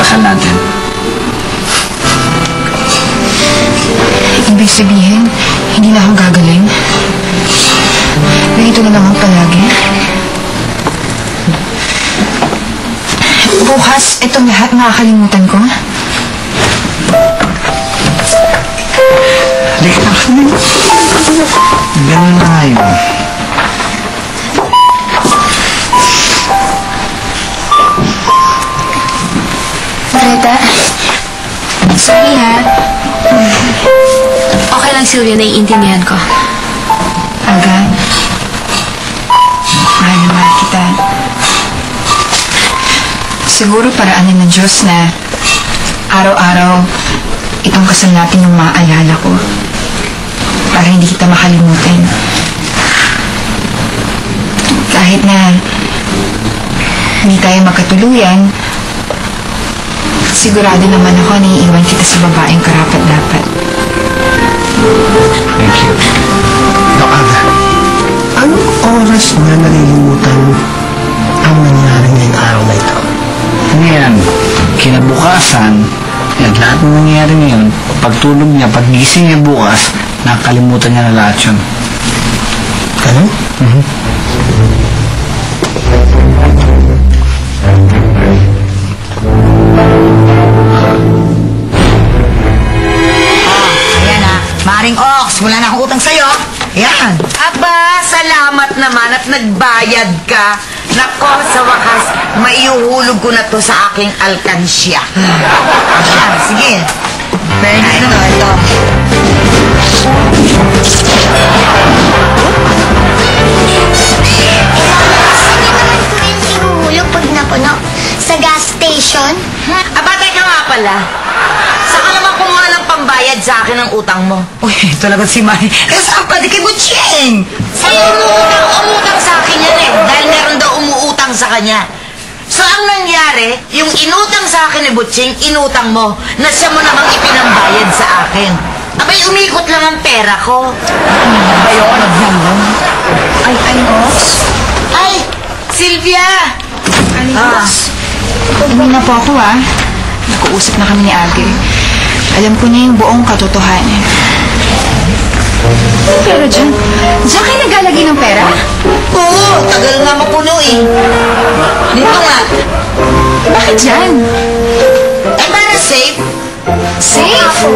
kasal natin. Ibig sabihin, hindi na akong gagaling? Ganito na lang ako palagi? Bukas, itong lahat nakakalimutan ko? Halika na kami. Ganun na nga yun. Greta, sorry ha. Okay lang, Sylvia. Naiintindihan ko. Aga, mahal na mahal kita. Siguro paraanin ng Diyos na araw-araw itong kasal natin yung maaalala ko para hindi kita makalimutan. Kahit na hindi tayo magkatuluyan, sigurado naman ako na iiwan kita sa babaeng karapat-dapat. Thank you. Dok Aga, anong oras na nalilimutan ang nangyari ngayong araw na ito? Ngayon, kinabukasan, at lahat ng nangyayari ngayon, pagtulog niya, paggising niya bukas, nakakalimutan niya na lahat yun. Ano? Ayan na, Maring Ox, wala na akong utang sa'yo. Yan. Aba, salamat naman at nagbayad ka. Nako, sa wakas, maiuhulog ko na to sa aking alkansya. Ayan, sige. Ito. Ihuhulog pag napuno. Sa gas station? Aba, teka nga pala. Saka naman kumuha ng pambayad sa akin ng utang mo. Uy, talaga si Mari. Saan pa di kay Butching? Sa'yo umutang sa akin yan eh. Dahil meron daw umuutang sa kanya. So, ang nangyari, yung inutang sa akin ni Butching, inutang mo, na siya mo namang ipinambayad sa akin. Abay, umikot lang ang pera ko. Ayun, Ay, Ox? Ay, Sylvia! Ox? Hindi na po ako Nag-uusap na kami ni Ate. Alam ko na yung buong katotohanan. Pero diyan kayo naglalagay ng pera? Oo, tagal nga mapuno eh. Dito nga. Bakit dyan? Eh, para safe. Safe?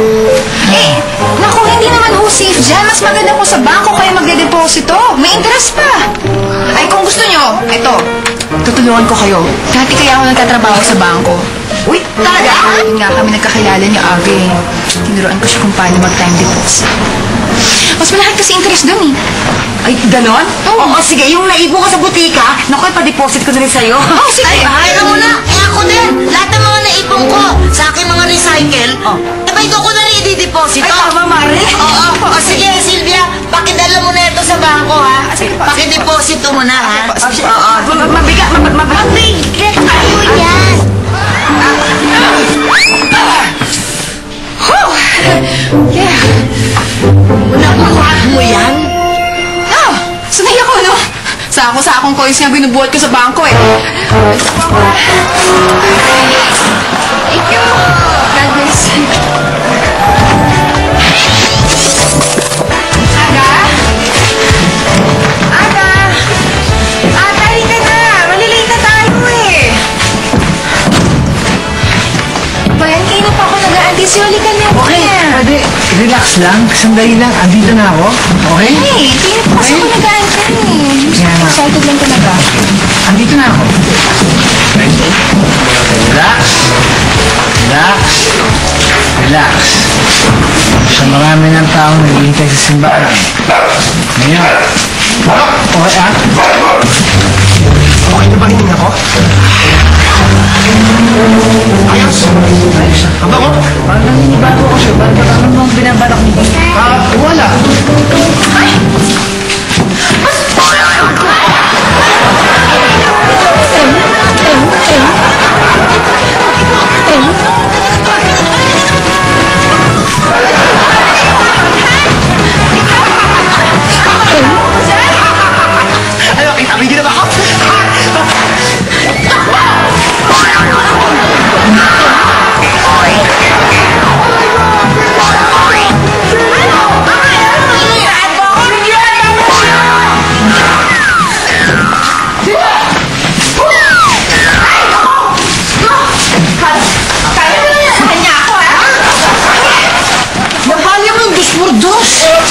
Naku, hindi naman safe dyan. Mas maganda kung sa bangko kayo magdedeposito. May interest pa. Ay, kung gusto nyo, ito, tutulungan ko kayo. Dati kaya ako nagtatrabaho sa bangko. Uy, talaga? Yun nga kami nagkakilala ni Age. Tinuruan ko siya kung paano mag-time deposit. Mas malaki kasi interest dun Ay, ganon? Oo, sige, yung naibo ko sa butika, naku, ipa-deposit ko na rin sa'yo. Oh, sige. Ay, bahala mo na. Eh, ako din. Lahat ng mga naipon ko sa aking mga recycle, abay, doon ko na rin i-deposito. Ay, tama, Mari. Oo. O, sige, Sylvia, pakidala mo na ito sa bangko, ha? Sige po. Pakideposito mo na, ha? Sige po. Oo. Mabigat. Mabigat kayo yan. Yeah. Nakuhat mo yan? Sanay ako, no? Sako-sakong coins nga binubuhat ko sa bangko, Thank you. God bless. Aga, halika na. Malilate na tayo, Bayan, kayo na pa ako nag-a-antisoli ka na. Okay, pwede. Relax lang. Sandali lang. Andito na ako. Okay? Hey, kayo na pa kasi ako nag-a-antay. Yan na. Excited lang talaga. Andito na ako. Relax. Relax. Relax. Sa marami ng taong naghihintay sa simbahan. Ngayon. Okay, Okay na ba hininga ko? Ayos! Ayos. Ang bako? Parang naninibago ko siya. Parang mong binabalak niyo. Wala. Ay! Ano, kita ba ako?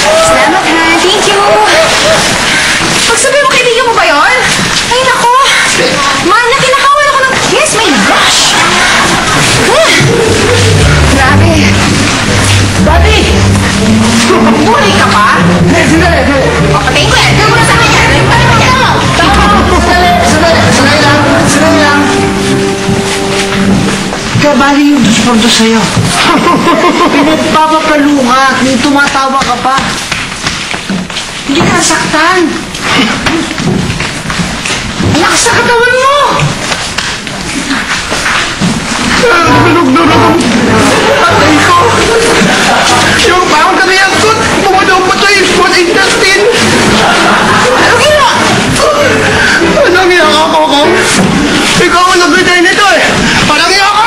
Salamat, ha. Thank you. Pagsabi mo, kaibigan mo ba yun? Ay, nako. Mana, kinakawan ako ng... Yes, my gosh. Grabe. Daddy! Buhay ka pa? Sandali! Papatayin ko yan. Gawin mo na sa akin yan. Sandali lang! Kabali yung disporto sa'yo. Pinagpapapalo ka, tumatawa ka pa. Hindi ka nasaktan. Lakas sa katawan mo. Patay ko! Yung parang kaniyang kot, bumadaw pa ito yung small intestine! Ano ginawa? Anong iyaka ko? Ikaw ang nagritay nito eh! Anong iyaka?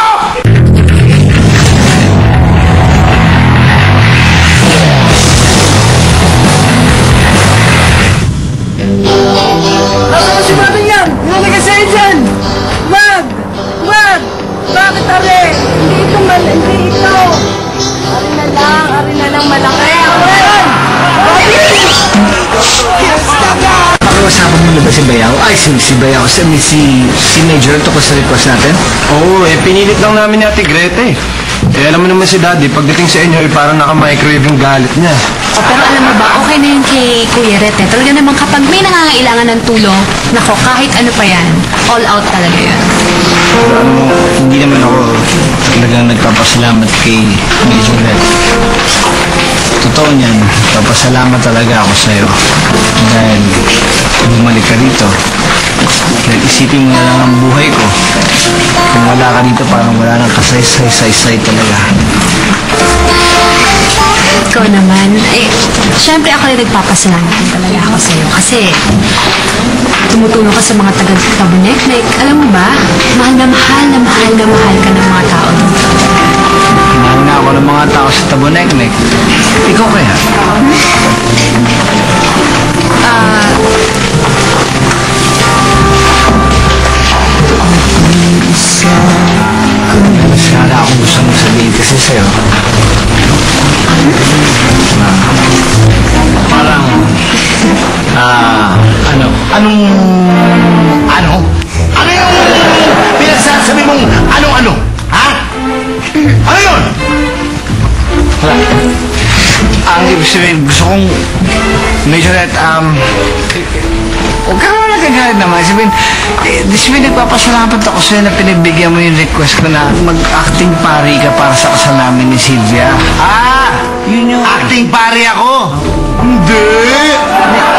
Nasaan si Batang yan? Hindi ka sa'yo dyan! Wag! Wag! Bakit are? Hindi ito! Ari na lang malaki! Pakiusapan mo na ba si Bayaw? Ay, si Bayaw. Si Major tungkol sa request natin? Oo, pinilit lang namin ni Ate Greta eh. Alam mo naman si Daddy, pagdating sa inyo, parang naka-microwave yung galit niya. O, pero alam mo ba, okay na yun kay Kuya Ret, eh. Talaga naman kapag may nangangailangan ng tulong, nako, kahit ano pa yan, all out talaga yun. Hindi naman ako talagang nagpapasalamat kay Major Red. Totoo niyan, nagpapasalamat talaga ako sa'yo. Dahil bumalik ka rito. Dahil isipin mo na lang ang buhay ko. Kung wala ka dito, parang wala nang kasaysay-saysay talaga. Ikaw naman, syempre ako rin nagpapasalamat din talaga ako sa'yo. Kasi, tumutulong ka sa mga taga-Tabuneknek. Alam mo ba, mahal na mahal na mahal na mahal ka ng mga tao dito. Mahal na ako ng mga tao sa Tabuneknek. Ikaw kaya? Sana akong gusto mong sabihin kasi sa'yo. Parang, Ano yung pinagsasabi mong ano? Ha? Ano yun? wala. Ang ibig sabihin, gusto kong Majorette, huwag ka naman nagagalit naman. Sabihin, nagpapasalamat ako sa'yo na pinagbigyan mo yung request ko na mag-acting pari ka para sa kasal namin ni Sylvia. Yun yung... Acting pare ako? Hindi!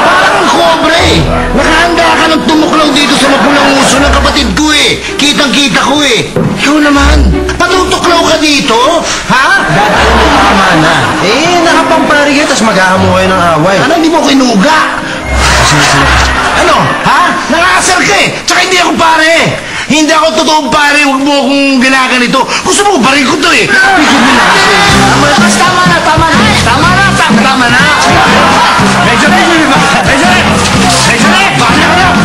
Parang kobra eh! Nakahanda ka ng tumuklaw dito sa mapulang uso ng kapatid ko eh! Kitang-kita ko eh! Ikaw naman! Patutuklaw ka dito? Ha? Tama na. Nakapampari ka, tapos maghahamuhay ng away. Ano, hindi mo kinuga? Ano? Ha? Nangasar ka eh! Tsaka hindi ako pare! Hindi ako totoong pare, huwag mo akong ginaganito. Gusto mo, baril ko to eh! Tama na! Medyo na! Medyo na! Medyo na! Baka na!